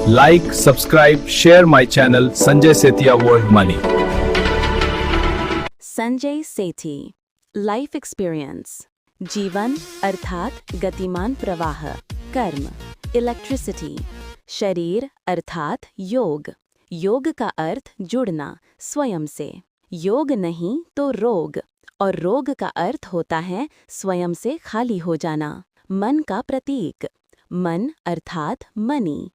Like, subscribe, share my channel Sanjay Sethia World Money. Sanjay Sethi life experience जीवन अर्थात गतिमान प्रवाह, कर्म इलेक्ट्रिसिटी, शरीर अर्थात योग, योग का अर्थ जुड़ना स्वयं से, योग नहीं तो रोग, और रोग का अर्थ होता है स्वयं से खाली हो जाना। मन का प्रतीक, मन अर्थात मनी,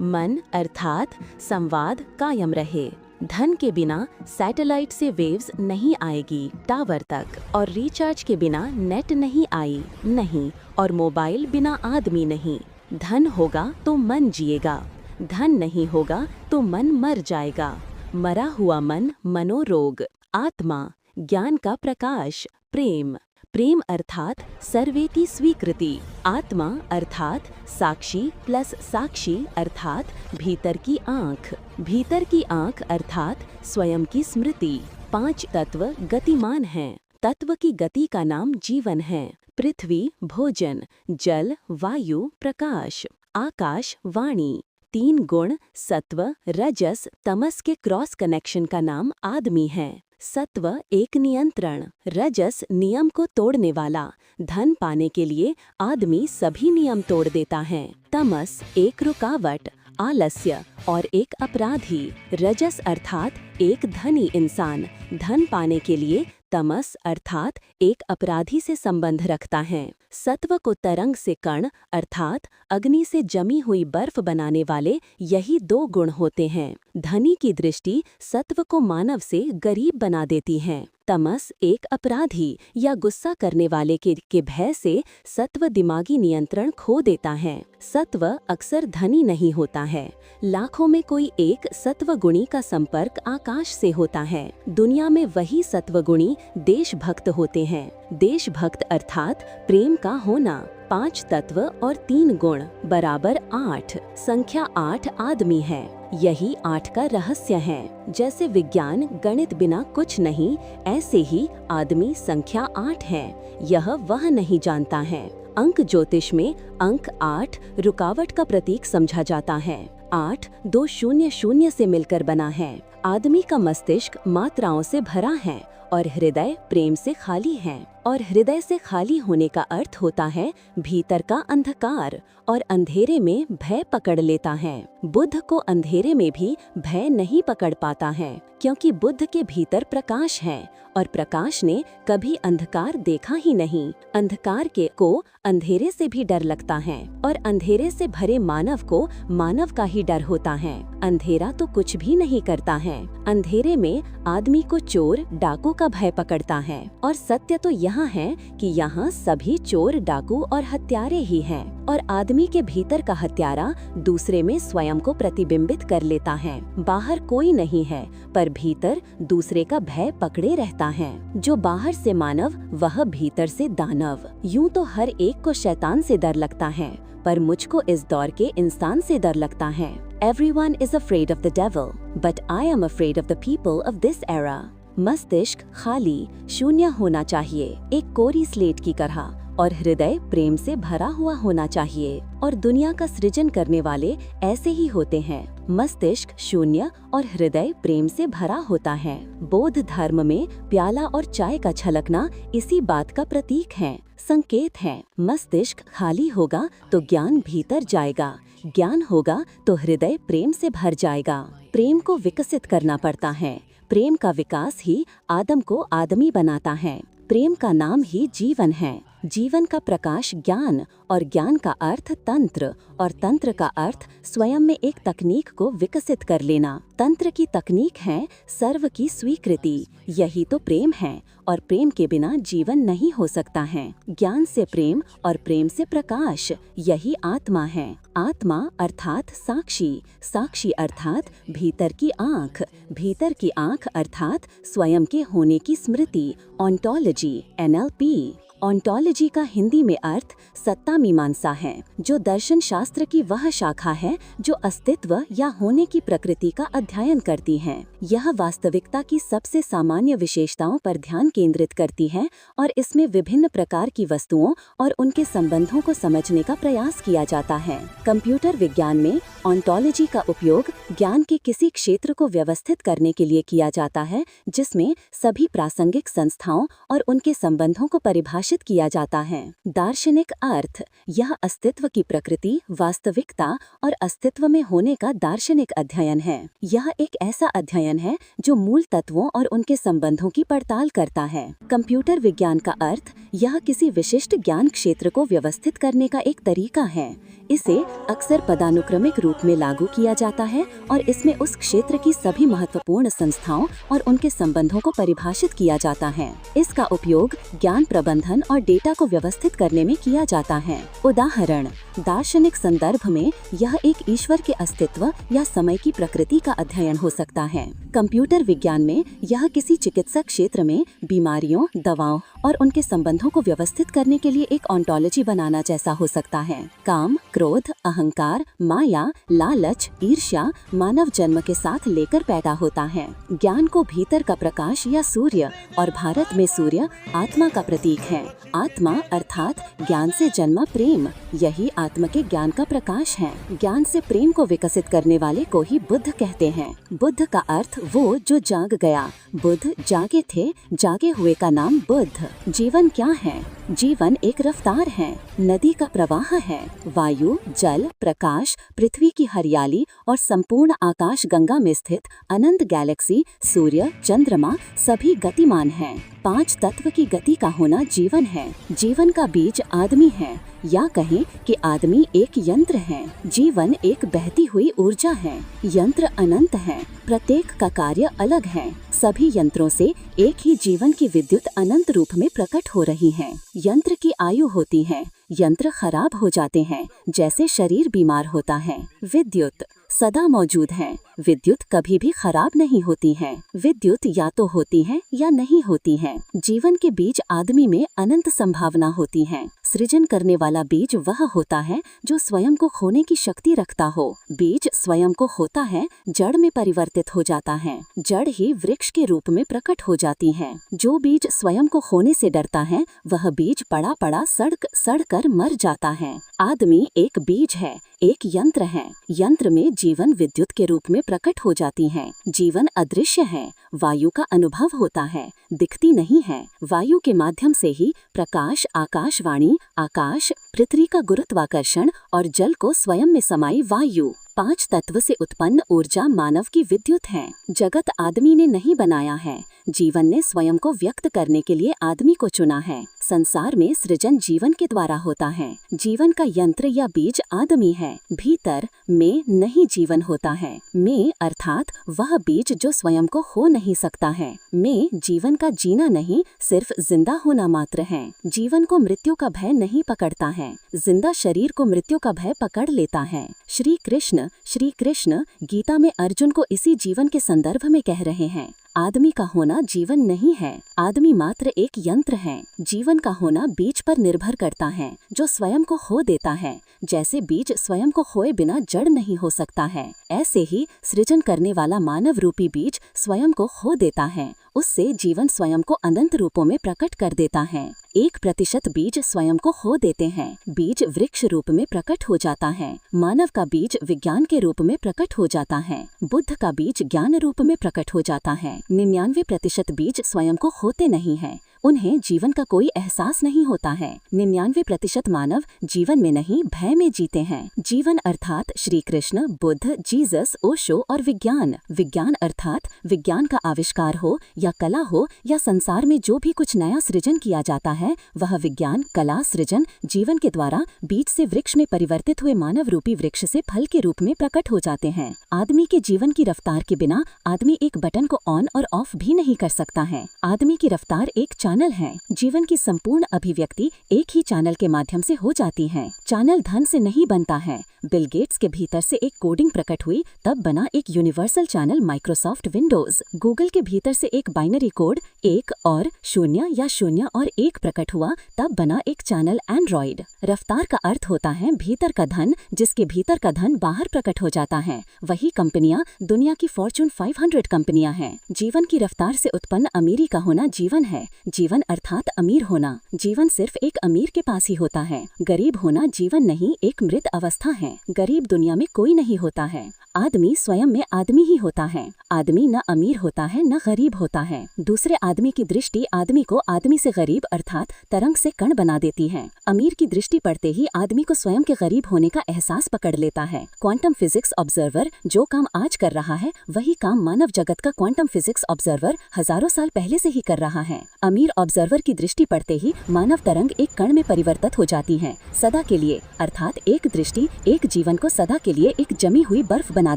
मन अर्थात संवाद कायम रहे। धन के बिना सैटेलाइट से वेव्स नहीं आएगी टावर तक, और रिचार्ज के बिना नेट नहीं आई नहीं, और मोबाइल बिना आदमी नहीं। धन होगा तो मन जिएगा, धन नहीं होगा तो मन मर जाएगा। मरा हुआ मन मनोरोग। आत्मा ज्ञान का प्रकाश, प्रेम, प्रेम अर्थात सर्वेति स्वीकृति। आत्मा अर्थात साक्षी प्लस साक्षी अर्थात भीतर की आँख, भीतर की आँख अर्थात स्वयं की स्मृति। 5 तत्व गतिमान हैं। तत्व की गति का नाम जीवन है। पृथ्वी भोजन, जल वायु प्रकाश, आकाश वाणी। 3 गुण सत्व रजस तमस के क्रॉस कनेक्शन का नाम आदमी है। सत्व एक नियंत्रण, रजस नियम को तोड़ने वाला। धन पाने के लिए आदमी सभी नियम तोड़ देता है। तमस एक रुकावट, आलस्य और एक अपराधी। रजस अर्थात एक धनी इंसान धन पाने के लिए तमस अर्थात एक अपराधी से संबंध रखता है। सत्व को तरंग से कण अर्थात अग्नि से जमी हुई बर्फ बनाने वाले यही 2 गुण होते हैं। धनी की दृष्टि सत्व को मानव से गरीब बना देती है। तमस एक अपराधी या गुस्सा करने वाले के भय से सत्व दिमागी नियंत्रण खो देता है। सत्व अक्सर धनी नहीं होता है। लाखों में कोई एक सत्वगुणी का संपर्क आकाश से होता है। दुनिया में वही सत्वगुणी देशभक्त होते हैं। देशभक्त अर्थात प्रेम का होना। 5 तत्व और 3 गुण बराबर 8। संख्या 8 आदमी है। यही 8 का रहस्य है। जैसे विज्ञान गणित बिना कुछ नहीं, ऐसे ही आदमी संख्या 8 है। यह वह नहीं जानता है। अंक ज्योतिष में अंक 8 रुकावट का प्रतीक समझा जाता है। 8 2 0 0 से मिलकर बना है। आदमी का मस्तिष्क मात्राओं से भरा है और हृदय प्रेम से खाली है। और हृदय से खाली होने का अर्थ होता है भीतर का अंधकार, और अंधेरे में भय पकड़ लेता है। बुद्ध को अंधेरे में भी भय नहीं पकड़ पाता है, क्योंकि बुद्ध के भीतर प्रकाश है और प्रकाश ने कभी अंधकार देखा ही नहीं। अंधकार को अंधेरे से भी डर लगता है, और अंधेरे से भरे मानव को मानव का ही डर होता है। अंधेरा तो कुछ भी नहीं करता है। अंधेरे में आदमी को चोर डाकू का भय पकड़ता है, और सत्य तो यहाँ है कि यहाँ सभी चोर डाकू और हत्यारे ही हैं, और आदमी के भीतर का हत्यारा दूसरे में स्वयं को प्रतिबिंबित कर लेता है। बाहर कोई नहीं है, पर भीतर दूसरे का भय पकड़े रहता है। जो बाहर से मानव वह भीतर से दानव। यूं तो हर एक को शैतान से डर लगता है, पर मुझको इस दौर के इंसान से डर लगता है। Everyone is afraid of the devil, but I am afraid of the people of this era. मस्तिष्क खाली शून्य होना चाहिए, एक कोरी स्लेट की तरह, और हृदय प्रेम से भरा हुआ होना चाहिए। और दुनिया का सृजन करने वाले ऐसे ही होते हैं। मस्तिष्क शून्य और हृदय प्रेम से भरा होता है। बौद्ध धर्म में प्याला और चाय का छलकना इसी बात का प्रतीक है, संकेत है। मस्तिष्क खाली होगा तो ज्ञान भीतर जाएगा, ज्ञान होगा तो हृदय प्रेम से भर जाएगा। प्रेम को विकसित करना पड़ता है। प्रेम का विकास ही आदम को आदमी बनाता है। प्रेम का नाम ही जीवन है। जीवन का प्रकाश ज्ञान, और ज्ञान का अर्थ तंत्र, और तंत्र का अर्थ स्वयं में एक तकनीक को विकसित कर लेना। तंत्र की तकनीक है सर्व की स्वीकृति। यही तो प्रेम है, और प्रेम के बिना जीवन नहीं हो सकता है। ज्ञान से प्रेम और प्रेम से प्रकाश, यही आत्मा है। आत्मा अर्थात साक्षी, साक्षी अर्थात भीतर की आँख, भीतर की आँख अर्थात स्वयं के होने की स्मृति। Ontology NLP। ऑन्टोलॉजी का हिंदी में अर्थ सत्ता क्रिया मीमांसा है, जो दर्शन शास्त्र की वह शाखा है जो अस्तित्व या होने की प्रकृति का अध्ययन करती है। यह वास्तविकता की सबसे सामान्य विशेषताओं पर ध्यान केंद्रित करती है और इसमें विभिन्न प्रकार की वस्तुओं और उनके संबंधों को समझने का प्रयास किया जाता है। कंप्यूटर विज्ञान में ऑन्टोलॉजी का उपयोग ज्ञान के किसी क्षेत्र को व्यवस्थित करने के लिए किया जाता है, जिसमें सभी प्रासंगिक संस्थाओं और उनके संबंधों को परिभाषित किया जाता है। दार्शनिक अर्थ, यह अस्तित्व की प्रकृति, वास्तविकता और अस्तित्व में होने का दार्शनिक अध्ययन है। यह एक ऐसा अध्ययन है जो मूल तत्वों और उनके संबंधों की पड़ताल करता है। कंप्यूटर विज्ञान का अर्थ, यह किसी विशिष्ट ज्ञान क्षेत्र को व्यवस्थित करने का एक तरीका है। इसे अक्सर पदानुक्रमिक रूप में लागू किया जाता है और इसमें उस क्षेत्र की सभी महत्वपूर्ण संस्थाओं और उनके संबंधों को परिभाषित किया जाता है। इसका उपयोग ज्ञान प्रबंधन और डेटा को व्यवस्थित करने में किया जाता है। उदाहरण, दार्शनिक संदर्भ में यह एक ईश्वर के अस्तित्व या समय की प्रकृति का अध्ययन हो सकता है। कंप्यूटर विज्ञान में यह किसी चिकित्सा क्षेत्र में बीमारियों, दवाओं और उनके संबंधों को व्यवस्थित करने के लिए एक ऑन्टोलॉजी बनाना जैसा हो सकता है। काम, क्रोध, अहंकार, माया, लालच, ईर्ष्या मानव जन्म के साथ लेकर पैदा होता है। ज्ञान को भीतर का प्रकाश या सूर्य, और भारत में सूर्य आत्मा का प्रतीक है। आत्मा अर्थात ज्ञान से जन्मा प्रेम, यही आत्मा के ज्ञान का प्रकाश है। ज्ञान से प्रेम को विकसित करने वाले को ही बुद्ध कहते हैं। बुद्ध का अर्थ वो जो जाग गया। बुद्ध जागे थे, जागे हुए का नाम बुद्ध। जीवन क्या है? जीवन एक रफ्तार है, नदी का प्रवाह है। वायु, जल, प्रकाश, पृथ्वी की हरियाली और संपूर्ण आकाश गंगा में स्थित अनंत गैलेक्सी, सूर्य, चंद्रमा सभी गतिमान हैं। 5 तत्व की गति का होना जीवन है। जीवन का बीज आदमी है, या कहें कि आदमी एक यंत्र है। जीवन एक बहती हुई ऊर्जा है। यंत्र अनंत है, प्रत्येक का कार्य अलग है। सभी यंत्रों से एक ही जीवन की विद्युत अनंत रूप में प्रकट हो रही है। यंत्र की आयु होती है, यंत्र खराब हो जाते हैं, जैसे शरीर बीमार होता है। विद्युत सदा मौजूद है, विद्युत कभी भी खराब नहीं होती है। विद्युत या तो होती है या नहीं होती है। जीवन के बीज आदमी में अनंत संभावना होती है। सृजन करने वाला बीज वह होता है जो स्वयं को खोने की शक्ति रखता हो। बीज स्वयं को खोता है, जड़ में परिवर्तित हो जाता है। जड़ ही वृक्ष के रूप में प्रकट हो जाती है। जो बीज स्वयं को खोने से डरता है, वह बीज पड़ा पड़ा सड़ कर मर जाता है। आदमी एक बीज है, एक यंत्र है। यंत्र में जीवन विद्युत के रूप में प्रकट हो जाती है। जीवन अदृश्य है, वायु का अनुभव होता है, दिखती नहीं है। वायु के माध्यम से ही प्रकाश, आकाशवाणी, आकाश, पृथ्वी का गुरुत्वाकर्षण और जल को स्वयं में समाई वायु, 5 तत्व से उत्पन्न ऊर्जा मानव की विद्युत है। जगत आदमी ने नहीं बनाया है, जीवन ने स्वयं को व्यक्त करने के लिए आदमी को चुना है। संसार में सृजन जीवन के द्वारा होता है। जीवन का यंत्र या बीज आदमी है। भीतर में नहीं जीवन होता है। में अर्थात वह बीज जो स्वयं को हो नहीं सकता है। में जीवन का जीना नहीं, सिर्फ जिंदा होना मात्र है। जीवन को मृत्यु का भय नहीं पकड़ता है, जिंदा शरीर को मृत्यु का भय पकड़ लेता है। श्री कृष्ण गीता में अर्जुन को इसी जीवन के संदर्भ में कह रहे हैं। आदमी का होना जीवन नहीं है, आदमी मात्र एक यंत्र है। जीवन का होना बीज पर निर्भर करता है, जो स्वयं को खो देता है। जैसे बीज स्वयं को खोए बिना जड़ नहीं हो सकता है, ऐसे ही सृजन करने वाला मानव रूपी बीज स्वयं को खो देता है। उससे जीवन स्वयं को अनंत रूपों में प्रकट कर देता है। 1% बीज स्वयं को खो देते हैं, बीज वृक्ष रूप में प्रकट हो जाता है। मानव का बीज विज्ञान के रूप में प्रकट हो जाता है। बुद्ध का बीज ज्ञान रूप में प्रकट हो जाता है। 99% बीज स्वयं को खोते नहीं है, उन्हें जीवन का कोई एहसास नहीं होता है। 99% मानव जीवन में नहीं, भय में जीते हैं। जीवन अर्थात श्री कृष्ण, बुद्ध, जीसस, ओशो और विज्ञान। विज्ञान अर्थात विज्ञान का आविष्कार हो या कला हो या संसार में जो भी कुछ नया सृजन किया जाता है, वह विज्ञान, कला, सृजन जीवन के द्वारा बीज से वृक्ष में परिवर्तित हुए मानव रूपी वृक्ष से फल के रूप में प्रकट हो जाते हैं। आदमी के जीवन की रफ्तार के बिना आदमी एक बटन को ऑन और ऑफ भी नहीं कर सकता है। आदमी की रफ्तार एक चैनल हैं। जीवन की संपूर्ण अभिव्यक्ति एक ही चैनल के माध्यम से हो जाती है। चैनल धन से नहीं बनता है। बिल गेट्स के भीतर से एक कोडिंग प्रकट हुई, तब बना एक universal channel Microsoft Windows. Google के भीतर से एक बाइनरी कोड 1 और 0 या 0 और 1 प्रकट हुआ, तब बना एक चैनल एंड्रॉइड। रफ्तार का अर्थ होता है भीतर का धन, जिसके भीतर का धन बाहर प्रकट हो जाता है। वही कंपनियां दुनिया की फॉर्च्यून 500 कंपनियां हैं। जीवन की रफ्तार से उत्पन्न अमीरी का होना जीवन है। जीवन अर्थात अमीर होना। जीवन सिर्फ एक अमीर के पास ही होता है। गरीब होना जीवन नहीं, एक मृत अवस्था है। गरीब दुनिया में कोई नहीं होता है। आदमी स्वयं में आदमी ही होता है। आदमी न अमीर होता है न गरीब होता है। दूसरे आदमी की दृष्टि आदमी को आदमी से गरीब अर्थात तरंग से कण बना देती है। अमीर की दृष्टि पड़ते ही आदमी को स्वयं के गरीब होने का एहसास पकड़ लेता है। क्वांटम फिजिक्स ऑब्जर्वर जो काम आज कर रहा है, वही काम मानव जगत का क्वांटम फिजिक्स ऑब्जर्वर हजारों साल पहले से ही कर रहा है। अमीर ऑब्जर्वर की दृष्टि पड़ते ही मानव तरंग एक कण में परिवर्तित हो जाती है, सदा के लिए। अर्थात एक दृष्टि एक जीवन को सदा के लिए एक जमी हुई बर्फ बना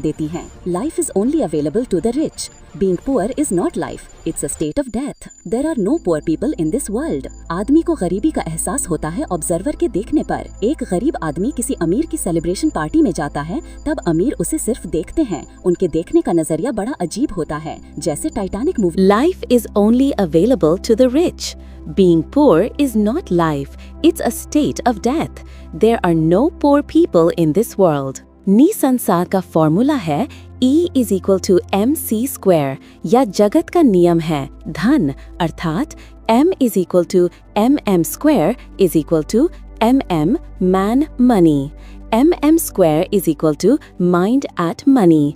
देती है। Life is only available to the rich. Being poor is not life, it's a state of death. There are no poor people in this world. आदमी को गरीबी का एहसास होता है ऑब्जर्वर के देखने पर। एक गरीब आदमी किसी अमीर की सेलिब्रेशन पार्टी में जाता है, तब अमीर उसे सिर्फ देखते हैं। उनके देखने का नजरिया बड़ा अजीब होता है, जैसे Titanic movie. Life is only available to the rich. Being poor is not life, it's a state of death. There are no poor people in this world. नी संसार का फॉर्मूला है E=mc², या जगत का नियम है धन, अर्थात M=mm² man money. mm² mind at money,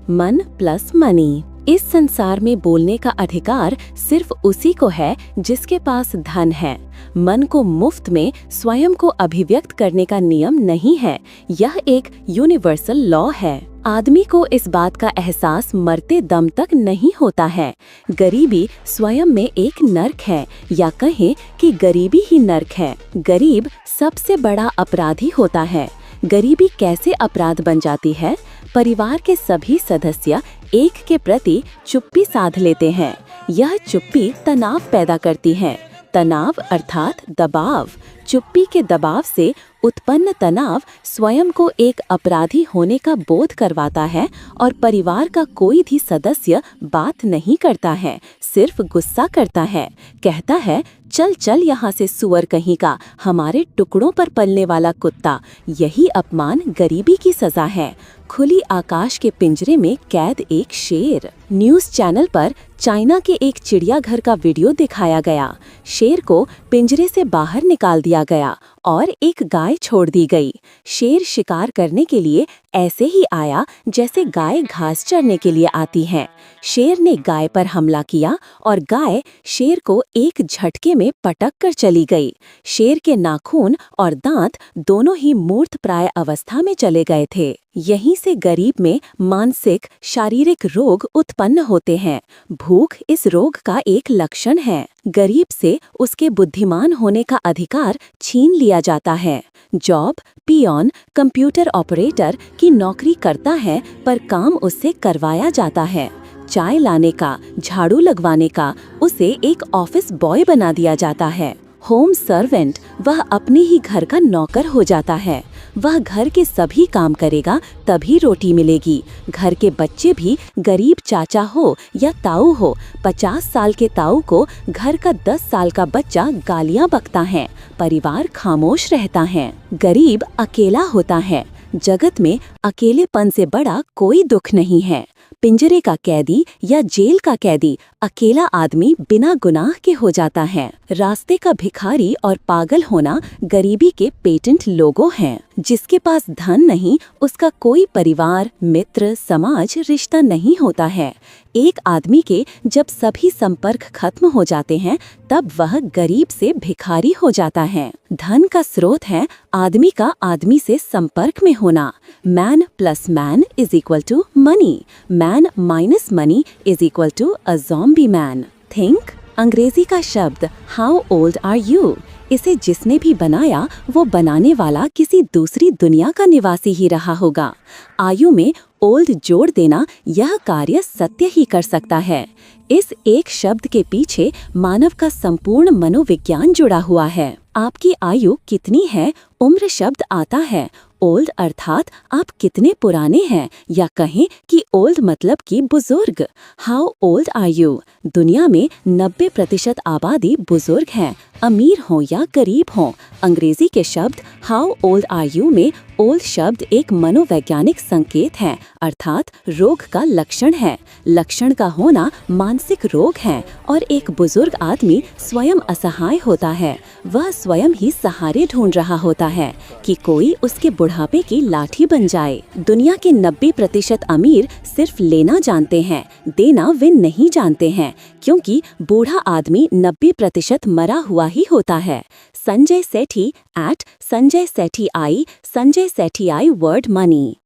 मन प्लस मनी। इस संसार में बोलने का अधिकार सिर्फ उसी को है जिसके पास धन है। मन को मुफ्त में स्वयं को अभिव्यक्त करने का नियम नहीं है, यह एक यूनिवर्सल लॉ है। आदमी को इस बात का एहसास मरते दम तक नहीं होता है। गरीबी स्वयं में एक नर्क है, या कहें कि गरीबी ही नर्क है। गरीब सबसे बड़ा अपराधी होता है। गरीबी कैसे अपराध बन जाती है? परिवार के सभी सदस्य एक के प्रति चुप्पी साध लेते हैं। यह चुप्पी तनाव पैदा करती है। तनाव अर्थात दबाव। चुप्पी के दबाव से उत्पन्न तनाव स्वयं को एक अपराधी होने का बोध करवाता है, और परिवार का कोई भी सदस्य बात नहीं करता है, सिर्फ गुस्सा करता है। कहता है, चल चल यहाँ से सुअर कहीं का, हमारे टुकड़ों पर पलने वाला कुत्ता। यही अपमान गरीबी की सजा है। खुली आकाश के पिंजरे में कैद एक शेर। न्यूज़ चैनल पर चाइना के एक चिड़ियाघर का वीडियो दिखाया गया। शेर को पिंजरे से बाहर निकाल दिया गया और एक गाय छोड़ दी गई। शेर शिकार करने के लिए ऐसे ही आया जैसे गाय घास चरने के लिए आती है। शेर ने गाय पर हमला किया और गाय शेर को एक झटके में पटक कर चली गई। शेर के नाखून और दांत दोनों ही मूर्तप्राय अवस्था में चले गए थे। यहीं से गरीब में मानसिक शारीरिक रोग उत्पन्न होते हैं। भूख इस रोग का एक लक्षण है। गरीब से उसके बुद्धिमान होने का अधिकार छीन लिया जाता है। जॉब पियोन कंप्यूटर ऑपरेटर की नौकरी करता है, पर काम उससे करवाया जाता है। चाय लाने का, झाड़ू लगवाने का उसे एक ऑफिस बॉय बना दिया जाता है। होम सर्वेंट, वह अपने ही घर का नौकर हो जाता है। वह घर के सभी काम करेगा तभी रोटी मिलेगी। घर के बच्चे भी गरीब चाचा हो या ताऊ हो, 50 साल के ताऊ को घर का 10 साल का बच्चा गालियां बकता है। परिवार खामोश रहता है। गरीब अकेला होता है। जगत में अकेलेपन से बड़ा कोई दुख नहीं है। पिंजरे का कैदी या जेल का कैदी अकेला आदमी बिना गुनाह के हो जाता है। रास्ते का भिखारी और पागल होना गरीबी के पेटेंट लोगो हैं। जिसके पास धन नहीं, उसका कोई परिवार, मित्र, समाज, रिश्ता नहीं होता है। एक आदमी के जब सभी संपर्क खत्म हो जाते हैं, तब वह गरीब से भिखारी हो जाता है। धन का स्रोत है आदमी का आदमी से संपर्क में होना। Man plus man is equal to money. Man minus money is equal to a zombie man. Think अंग्रेजी का शब्द हाउ ओल्ड आर यू। इसे जिसने भी बनाया वो बनाने वाला किसी दूसरी दुनिया का निवासी ही रहा होगा। आयु में ओल्ड जोड़ देना यह कार्य सत्य ही कर सकता है। इस एक शब्द के पीछे मानव का संपूर्ण मनोविज्ञान जुड़ा हुआ है। आपकी आयु कितनी है, उम्र शब्द आता है। ओल्ड अर्थात आप कितने पुराने हैं, या कहें कि ओल्ड मतलब कि बुजुर्ग। How old are you? दुनिया में 90% आबादी बुजुर्ग हैं, अमीर हो या गरीब हो। अंग्रेजी के शब्द हाउ ओल्ड आर यू में ओल्ड शब्द एक मनोवैज्ञानिक संकेत है, अर्थात रोग का लक्षण है। लक्षण का होना मानसिक रोग है, और एक बुजुर्ग आदमी स्वयं असहाय होता है। वह स्वयं ही सहारे ढूंढ रहा होता है कि कोई उसके बुढ़ापे की लाठी बन जाए। दुनिया के 90% अमीर सिर्फ लेना जानते हैं, देना वे नहीं जानते हैं, क्योंकि बूढ़ा आदमी 90% मरा हुआ ही होता है। Sanjay Sethi @Sanjay Sethi I, Sanjay Sethi I word money.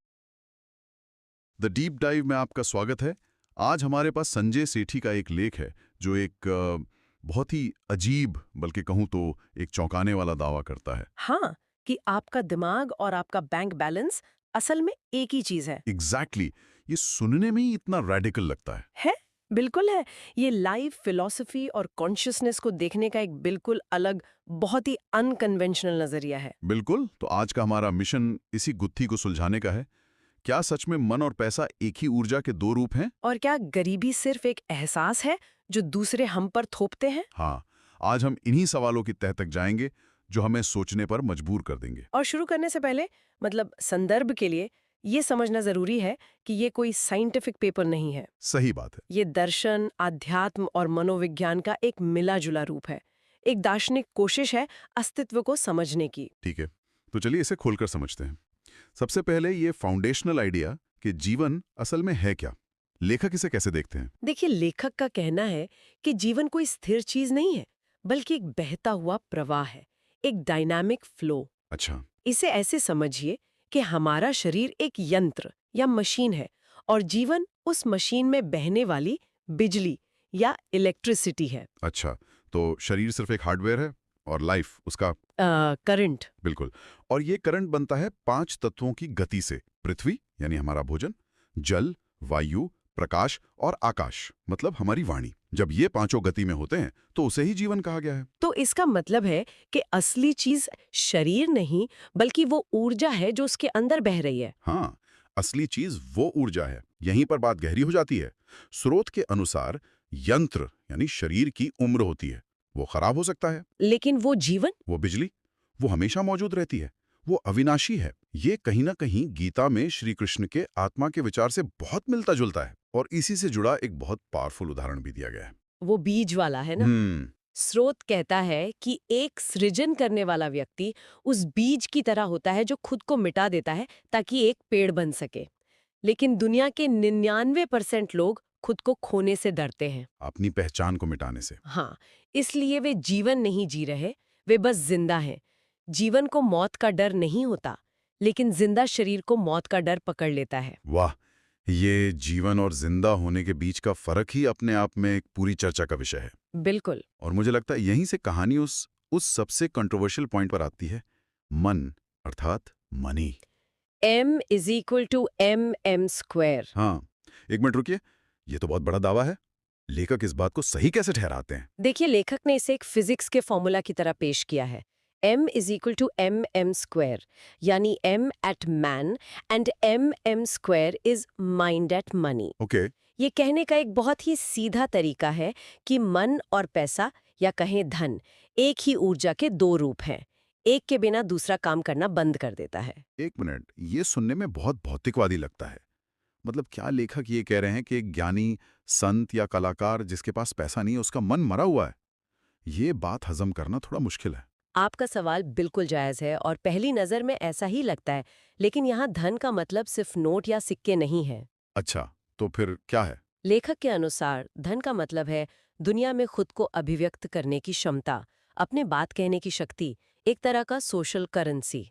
The deep dive में आपका स्वागत है। आज हमारे पास संजय सेठी का एक लेख है जो एक बहुत ही अजीब, बल्कि कहूँ तो एक चौंकाने वाला दावा करता है। हाँ, कि आपका दिमाग और आपका बैंक बैलेंस असल में एक ही चीज है। एग्जैक्टली ये सुनने में ही इतना रेडिकल लगता है। है? बिल्कुल है। ये लाइफ फिलॉसफी और कॉन्शियसनेस को देखने का एक बिल्कुल अलग, बहुत ही अनकन्वेंशनल नजरिया है। बिल्कुल, तो आज का हमारा मिशन इसी गुत्थी को सुलझाने का है। क्या सच में मन और पैसा एक ही ऊर्जा के दो रूप हैं? और क्या गरीबी सिर्फ एक एहसास है जो दूसरे हम पर थोपते हैं? हाँ, आज हम इन्हीं सवालों की तह तक जाएंगे जो हमें सोचने पर मजबूर कर देंगे। और शुरू करने से पहले, मतलब संदर्भ के लिए, ये समझना जरूरी है कि ये कोई साइंटिफिक पेपर नहीं है। सही बात है। ये दर्शन, आध्यात्म और मनोविज्ञान का एक मिला जुला रूप है। एक दार्शनिक कोशिश है अस्तित्व को समझने की। ठीक है, तो चलिए इसे खोलकर समझते हैं। सबसे पहले ये फाउंडेशनल आइडिया कि जीवन असल में है क्या, लेखक इसे कैसे देखते हैं? देखिए, लेखक का कहना है कि जीवन कोई स्थिर चीज नहीं है, बल्कि एक बहता हुआ प्रवाह है, एक डायनामिक फ्लो। अच्छा। इसे ऐसे समझिए कि हमारा शरीर एक यंत्र या मशीन है, और जीवन उस मशीन में बहने वाली बिजली या इलेक्ट्रिसिटी है। अच्छा, तो शरीर सिर्फ एक हार्डवेयर है और लाइफ उसका करंट। बिल्कुल। और ये करंट बनता है 5 तत्वों की गति से। पृथ्वी यानी हमारा भोजन, जल, वायु, प्रकाश और आकाश मतलब हमारी वाणी। जब ये पांचों गति में होते हैं तो उसे ही जीवन कहा गया है। तो इसका मतलब है कि असली चीज शरीर नहीं, बल्कि वो ऊर्जा है जो उसके अंदर बह रही है। हाँ, असली चीज वो ऊर्जा है। यहीं पर बात गहरी हो जाती है। स्रोत के अनुसार यंत्र यानी शरीर की उम्र होती है, वो खराब हो सकता है। लेकिन वो जीवन, वो बिजली, वो हमेशा मौजूद रहती है, वो अविनाशी है। ये कहीं ना कहीं गीता में श्री कृष्ण के आत्मा के विचार से बहुत मिलता जुलता है, और इसी से जुड़ा एक बहुत पावरफुल उदाहरण भी दिया गया है। वो बीज वाला है ना। स्रोत कहता है कि एक सृजन करने वाला व्यक्ति उस बीज की तरह होता है जो खुद को मिटा देता है ताकि एक पेड़ बन सके। लेकिन दुनिया के 99% लोग खुद को खोने से डरते हैं, अपनी पहचान को मिटाने से। हाँ, इसलिए वे जीवन नहीं जी रहे, वे बस जिंदा हैं। जीवन को मौत का डर नहीं होता, लेकिन जिंदा शरीर को मौत का डर पकड़ लेता है। वाह, ये जीवन और जिंदा होने के बीच का फर्क ही अपने आप में एक पूरी चर्चा का विषय है। बिल्कुल। और मुझे लगता है यहीं से कहानी उस सबसे कंट्रोवर्शियल पॉइंट पर आती है, मन अर्थात मनी। M = mm²। हाँ, एक मिनट रुकिए, ये तो बहुत बड़ा दावा है। लेखक इस बात को सही कैसे ठहराते हैं? देखिए, लेखक ने इसे एक फिजिक्स के फॉर्मूला की तरह पेश किया है। M = mm², यानी M at man and mm² is mind at money। Okay. ये कहने का एक बहुत ही सीधा तरीका है कि मन और पैसा, या कहें धन, एक ही ऊर्जा के दो रूप हैं। एक के बिना दूसरा काम करना बंद कर देता है। एक मिनट, ये सुनने में बहुत भौतिकवादी लगता है। मतलब क्या लेखक ये कह रहे हैं कि एक ज्ञानी, संत या कलाकार जिसके पास पैसा नहीं है उसका मन मरा हुआ है? ये बात हजम करना थोड़ा मुश्किल है। आपका सवाल बिल्कुल जायज है और पहली नजर में ऐसा ही लगता है, लेकिन यहाँ धन का मतलब सिर्फ नोट या सिक्के नहीं है। अच्छा, तो फिर क्या है? लेखक के अनुसार धन का मतलब है दुनिया में खुद को अभिव्यक्त करने की क्षमता, अपने बात कहने की शक्ति, एक तरह का सोशल करेंसी।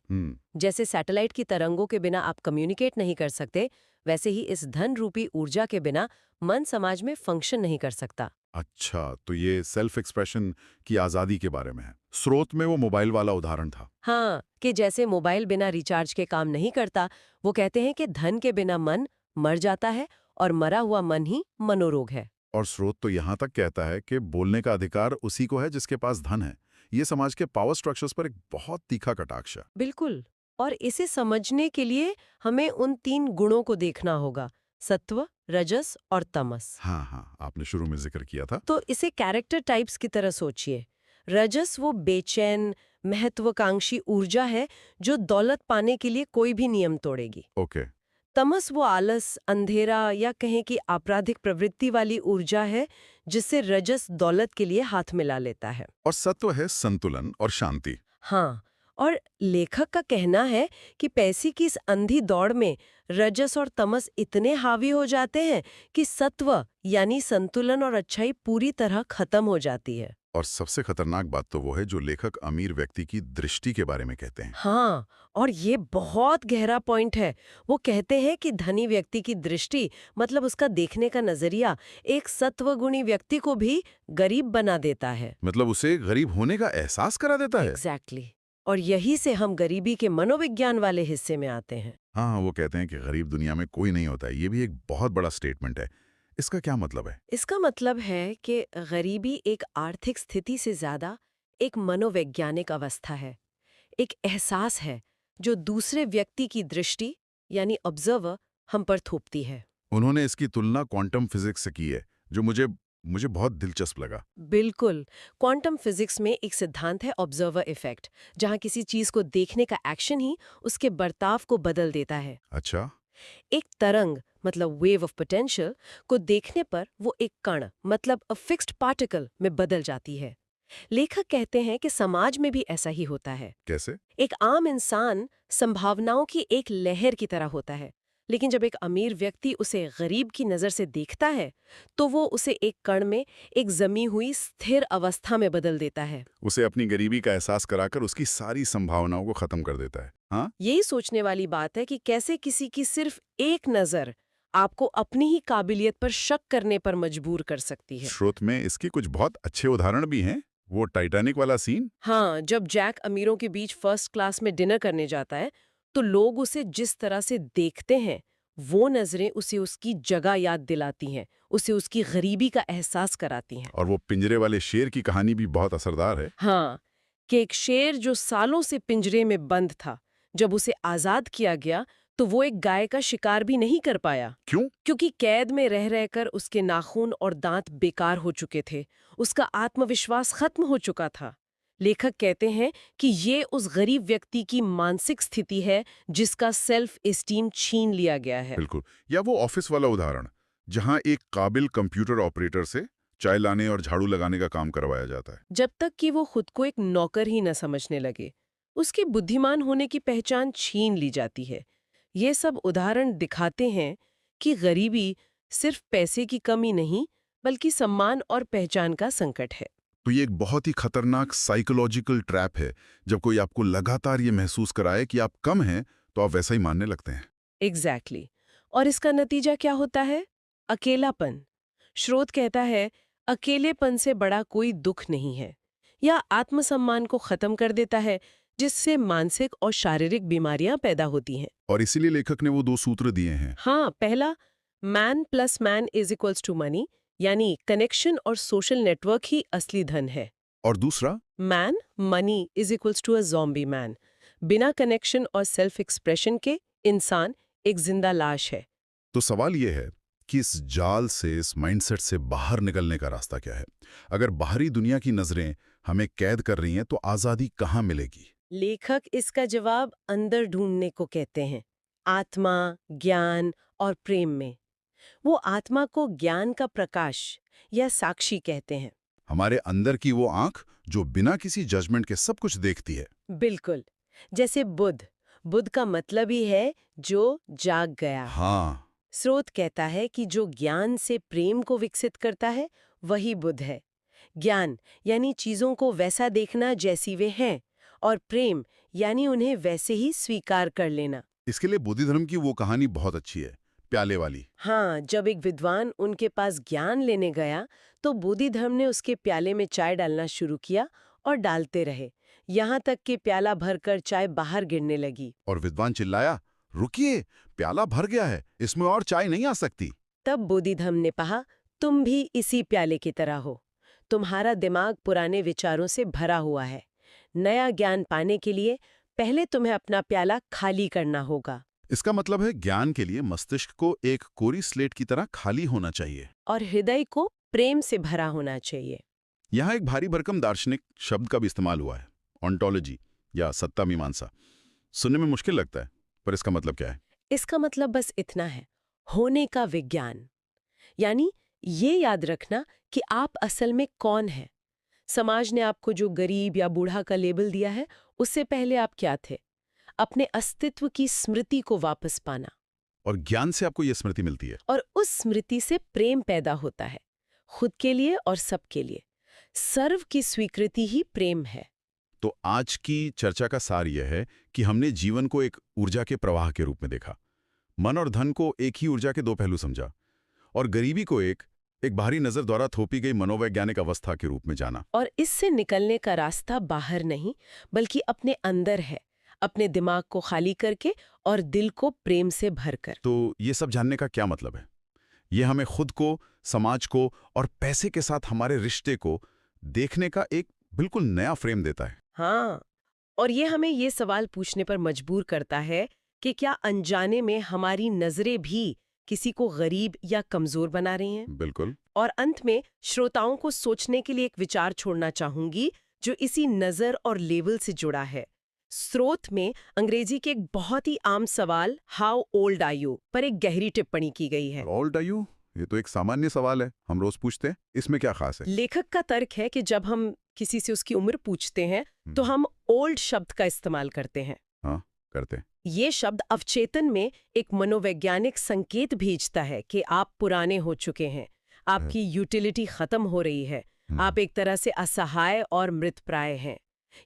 जैसे सैटेलाइट की तरंगों के बिना आप कम्युनिकेट नहीं कर सकते, वैसे ही इस धन रूपी ऊर्जा के बिना मन समाज में फंक्शन नहीं कर सकता। अच्छा, तो ये सेल्फ एक्सप्रेशन की आज़ादी के बारे में है। स्रोत में वो मोबाइल वाला उदाहरण था। हाँ, कि जैसे मोबाइल बिना रिचार्ज के काम नहीं करता, वो कहते हैं कि धन के बिना मन मर जाता है और मरा हुआ मन ही मनोरोग है। और स्रोत तो यहाँ तक कहता है कि बोलने का अधिकार उसी को है जिसके पास धन है। ये समाज के पावर स्ट्रक्चर्स पर एक बहुत तीखा कटाक्ष है। बिल्कुल। और इसे समझने के लिए हमें उन 3 गुणों को देखना होगा, सत्व, रजस और तमस। हाँ, आपने शुरू में जिक्र किया था। तो इसे कैरेक्टर टाइप्स की तरह सोचिए। रजस वो बेचैन, महत्वाकांक्षी ऊर्जा है जो दौलत पाने के लिए कोई भी नियम तोड़ेगी। ओके। तमस वो आलस, अंधेरा या कहें कि आपराधिक प्रवृत्ति वाली ऊर्जा है जिससे रजस दौलत के लिए हाथ मिला लेता है। और सत्व है संतुलन और शांति। हाँ, और लेखक का कहना है कि पैसे की इस अंधी दौड़ में रजस और तमस इतने हावी हो जाते हैं कि सत्व यानी संतुलन और अच्छाई पूरी तरह खत्म हो जाती है। और सबसे खतरनाक बात तो वो है जो लेखक अमीर व्यक्ति की दृष्टि के बारे में कहते हैं। हाँ, और ये बहुत गहरा पॉइंट है। वो कहते हैं कि धनी व्यक्ति की दृष्टि मतलब उसका देखने का नजरिया एक सत्वगुणी व्यक्ति को भी गरीब बना देता है। मतलब उसे गरीब होने का एहसास करा देता है। एग्जैक्टली। और यही से हम गरीबी के मनोविज्ञान वाले हिस्से में आते हैं। हाँ, वो कहते हैं कि गरीब दुनिया में कोई नहीं होता है। ये भी एक बहुत बड़ा स्टेटमेंट है। इसका क्या मतलब है? इसका मतलब है कि गरीबी एक आर्थिक स्थिति से ज्यादा एक मनोवैज्ञानिक अवस्था है, एक एहसास है जो दूसरे व्यक्ति की दृष्टि यानी ऑब्जर्वर हम पर थोपती है। उन्होंने इसकी तुलना क्वांटम फिजिक्स से की है, जो मुझे बहुत दिलचस्प लगा। बिल्कुल। क्वांटम फिजिक्स में एक सिद्धांत है ऑब्जर्वर इफेक्ट, जहां किसी चीज को देखने का एक्शन ही उसके बर्ताव को बदल देता है। अच्छा। एक तरंग मतलब वेव ऑफ पोटेंशियल को देखने पर वो एक कण मतलब अ फिक्स्ड पार्टिकल में बदल जाती है। लेखक कहते हैं कि समाज में भी ऐसा ही होता है। कैसे? एक आम इंसान संभावनाओं की एक लहर की तरह होता है, लेकिन जब एक अमीर व्यक्ति उसे गरीब की नजर से देखता है तो वो उसे एक कण में एक जमी हुई स्थिर अवस्था में बदल देता है। उसे अपनी गरीबी का एहसास कराकर उसकी सारी संभावनाओं को खत्म कर देता है। हाँ, यही सोचने वाली बात है कि कैसे किसी की सिर्फ एक नजर आपको अपनी ही काबिलियत पर शक करने पर मजबूर कर सकती है। स्रोत में इसके कुछ बहुत अच्छे उदाहरण भी हैं। वो टाइटैनिक वाला सीन। हाँ, जब जैक अमीरों के बीच फर्स्ट क्लास में डिनर करने जाता है तो लोग उसे जिस तरह से देखते हैं वो नजरें उसे उसकी जगह याद दिलाती हैं, उसे उसकी गरीबी का एहसास कराती हैं। और वो पिंजरे वाले शेर की कहानी भी बहुत असरदार है। हाँ, कि एक शेर जो सालों से पिंजरे में बंद था, जब उसे आजाद किया गया तो वो एक गाय का शिकार भी नहीं कर पाया। क्यों? क्योंकि कैद में रह रहकर उसके नाखून और दांत बेकार हो चुके थे, उसका आत्मविश्वास खत्म हो चुका था। लेखक कहते हैं कि ये उस गरीब व्यक्ति की मानसिक स्थिति है जिसका सेल्फ एस्टीम छीन लिया गया है। बिल्कुल। या वो ऑफिस वाला उदाहरण जहां एक काबिल कंप्यूटर ऑपरेटर से चाय लाने और झाड़ू लगाने का काम करवाया जाता है। जब तक कि वो खुद को एक नौकर ही न समझने लगे, उसके बुद्धिमान होने की पहचान छीन ली जाती है। ये सब उदाहरण दिखाते हैं कि गरीबी सिर्फ पैसे की कमी नहीं बल्कि सम्मान और पहचान का संकट है। तो ये एक बहुत ही खतरनाक साइकोलॉजिकल ट्रैप है। जब कोई आपको लगातार ये महसूस कराए कि आप कम हैं तो आप वैसा ही मानने लगते हैं। एग्जैक्टली। और इसका नतीजा क्या होता है? अकेलापन। स्रोत कहता है अकेलेपन से बड़ा कोई दुख नहीं है, या आत्मसम्मान को खत्म कर देता है जिससे मानसिक और शारीरिक बीमारियां पैदा होती हैं। और इसीलिए लेखक ने वो 2 सूत्र दिए हैं। हाँ, पहला man plus man is equals to money, यानी कनेक्शन और सोशल नेटवर्क ही असली धन है। और दूसरा, man money is equals to a zombie man, बिना कनेक्शन और सेल्फ एक्सप्रेशन के इंसान एक जिंदा लाश है। तो सवाल ये है कि इस जाल से, इस माइंडसेट से बाहर निकलने का रास्ता क्या है? अगर बाहरी दुनिया की नजरें हमें कैद कर रही हैं तो आजादी कहाँ मिलेगी? लेखक इसका जवाब अंदर ढूंढने को कहते हैं, आत्मा, ज्ञान और प्रेम में। वो आत्मा को ज्ञान का प्रकाश या साक्षी कहते हैं। हमारे अंदर की वो आंख जो बिना किसी जजमेंट के सब कुछ देखती है। बिल्कुल। जैसे बुद्ध का मतलब ही है जो जाग गया। हाँ। स्रोत कहता है कि जो ज्ञान से प्रेम को विकसित करता है वही बुद्ध है। ज्ञान यानी चीजों को वैसा देखना जैसी वे हैं, और प्रेम यानी उन्हें वैसे ही स्वीकार कर लेना। इसके लिए बोधि धर्म की वो कहानी बहुत अच्छी है, प्याले वाली। हाँ, जब एक विद्वान उनके पास ज्ञान लेने गया तो बोधि धर्म ने उसके प्याले में चाय डालना शुरू किया और डालते रहे, यहाँ तक कि प्याला भरकर चाय बाहर गिरने लगी। और विद्वान चिल्लाया, रुकिए, प्याला भर गया है, इसमें और चाय नहीं आ सकती। तब बोधिधम्म ने कहा, तुम भी इसी प्याले की तरह हो। तुम्हारा दिमाग पुराने विचारों से भरा हुआ है। नया ज्ञान पाने के लिए पहले तुम्हें अपना प्याला खाली करना होगा। इसका मतलब है ज्ञान के लिए मस्तिष्क को एक कोरी स्लेट की तरह खाली होना चाहिए और हृदय को प्रेम से भरा होना चाहिए। यहाँ एक भारी भरकम दार्शनिक शब्द का भी इस्तेमाल हुआ है, ऑन्टोलॉजी या सत्ता मीमांसा। सुनने में मुश्किल लगता है, पर इसका मतलब क्या है? इसका मतलब बस इतना है, होने का विज्ञान। यानी ये याद रखना कि आप असल में कौन हैं। समाज ने आपको जो गरीब या बूढ़ा का लेबल दिया है, उससे पहले आप क्या थे। अपने अस्तित्व की स्मृति को वापस पाना। और ज्ञान से आपको ये स्मृति मिलती है। और उस स्मृति से प्रेम पैदा होता है, खुद के लिए और सबके लिए। सर्व की स्वीकृति ही प्रेम है। तो आज की चर्चा का सार यह है कि हमने जीवन को एक ऊर्जा के प्रवाह के रूप में देखा, मन और धन को एक ही ऊर्जा के दो पहलू समझा, और गरीबी को एक बाहरी नजर द्वारा थोपी गई मनोवैज्ञानिक अवस्था के रूप में जाना। और इससे निकलने का रास्ता बाहर नहीं, बल्कि अपने अंदर है, अपने दिमाग को खाली करके और दिल को प्रेम से भरकर। तो ये सब जानने का क्या मतलब है? ये हमें खुद को, समाज को और पैसे के साथ हमारे रिश्ते को देखने का एक बिल्कुल नया फ्रेम देता है। हाँ, और ये हमें ये सवाल पूछने पर मजबूर करता है कि क्या अनजाने में हमारी नजरें भी किसी को गरीब या कमजोर बना रही हैं? बिल्कुल। और अंत में श्रोताओं को सोचने के लिए एक विचार छोड़ना चाहूंगी जो इसी नजर और लेवल से जुड़ा है। स्रोत में अंग्रेजी के एक बहुत ही आम सवाल हाउ ओल्ड आर यू पर एक गहरी टिप्पणी की गई है। Old are you? ये तो एक सामान्य सवाल है, हम रोज पूछते हैं, इसमें क्या खास है? लेखक का तर्क है कि जब हम किसी से उसकी उम्र पूछते हैं तो हम ओल्ड शब्द का इस्तेमाल करते हैं। हाँ, करते हैं। ये शब्द अवचेतन में एक मनोवैज्ञानिक संकेत भेजता है कि आप पुराने हो चुके हैं, आपकी यूटिलिटी खत्म हो रही है, आप एक तरह से असहाय और मृतप्राय हैं।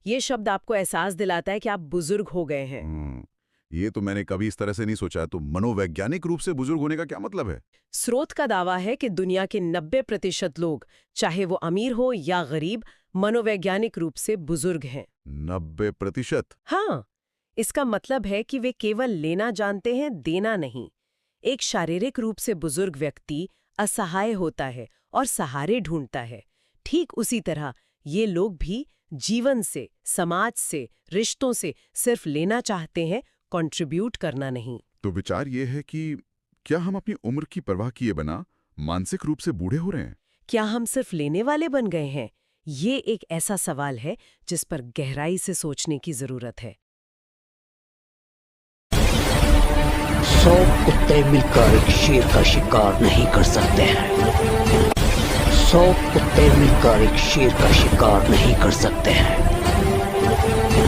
ये शब्द आपको एहसास दिलाता है कि आप बुजुर्ग हो गए हैं। ये तो मैंने कभी इस तरह से नहीं सोचा। तो मनोवैज्ञानिक रूप से बुजुर्ग होने का क्या मतलब है? स्रोत का दावा है कि दुनिया के 90% लोग, चाहे वो अमीर हो या गरीब, मनोवैज्ञानिक रूप से बुजुर्ग हैं। 90%? हाँ, इसका मतलब है कि वे केवल लेना जानते हैं, देना नहीं। एक शारीरिक रूप से बुजुर्ग व्यक्ति असहाय होता है और सहारे ढूंढता है। ठीक उसी तरह ये लोग भी जीवन से, समाज से, रिश्तों से सिर्फ लेना चाहते हैं, कंट्रीब्यूट करना नहीं। तो विचार ये है कि क्या हम अपनी उम्र की परवाह किए बिना मानसिक रूप से बूढ़े हो रहे हैं? क्या हम सिर्फ लेने वाले बन गए हैं? ये एक ऐसा सवाल है जिस पर गहराई से सोचने की जरूरत है। 100 कुत्ते मिलकर एक शेर का शिकार नहीं कर सकते हैं। 100 कुत्ते मिलकर एक शेर का शिकार नहीं कर सकते हैं।